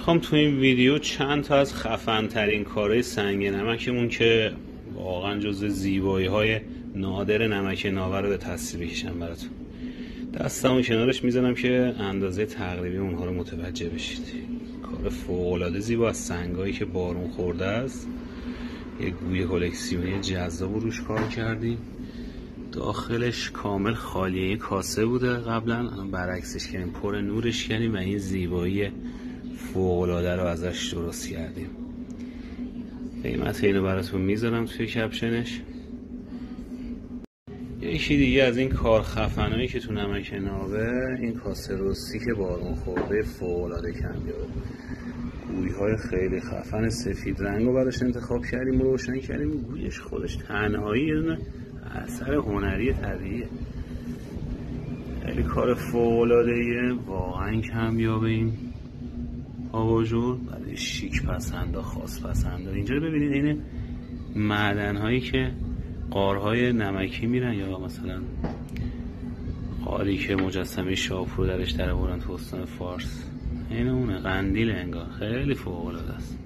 میخوام تو این ویدیو چند تا از خفن ترین کارهای سنگ نمکمون که واقعا جز زیبایی های نادر نمک ناور رو به تصویر بکشم براتون. دستمو کنارش میزنم که اندازه تقریبی اونها رو متوجه بشید. کار فوق‌العاده زیبا از سنگایی که بارون خورده است. یه گوی کلکسیونی جذاب روش کار کردیم. داخلش کامل خالیه، یه کاسه بوده قبلا، برعکسش کردیم، پر نورش کردیم و این زیبایی فوق‌العاده رو ازش درست کردیم. قیمت اینو براتون میذارم توی کپشنش. یکی دیگه از این کار خفنایی که تو نمک ناوه، این کاسه رسی که بارون خورده فوق‌العاده کمیابه. گوی‌های خیلی خفن سفید رنگ رو براش انتخاب کردیم و روشن کردیم. گویش خودش تنهایی یه دونه اثر هنری طبیعیه. خیلی کار فوق‌العاده‌ایه، واقعا کمیابه این آواژور برای شیک پسندا، خاص پسندا. اینجا رو ببینید، این معدن‌هایی که غارهای نمکی میرن، یا مثلا غاری که مجسمه شاپور درش در آوردن تو استان فارس، این اونه، قندیل انگار. خیلی فوق‌العاده است.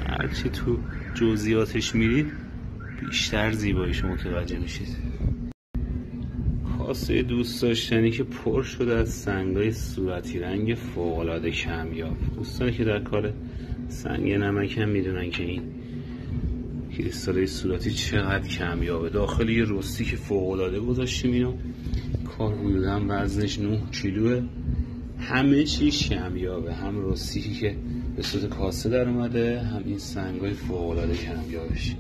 هرچی تو جزئیاتش میرید بیشتر زیباییشو متوجه میشید. کاسه دوست داشتنی که پر شده از سنگای صورتی رنگ فوق‌العاده کمیاب. دوستانی که در کار سنگ نمک هم میدونن که این کریستالای صورتی چقدر کمیابه. داخل یه رستی که فوق‌العاده گذاشتیم. اینو کار حدوداً وزنش 9 کیلوه. همه چیز کمیابه، هم رستی که به صورت کاسه در اومده، هم این سنگای فوق‌العاده کمیابش.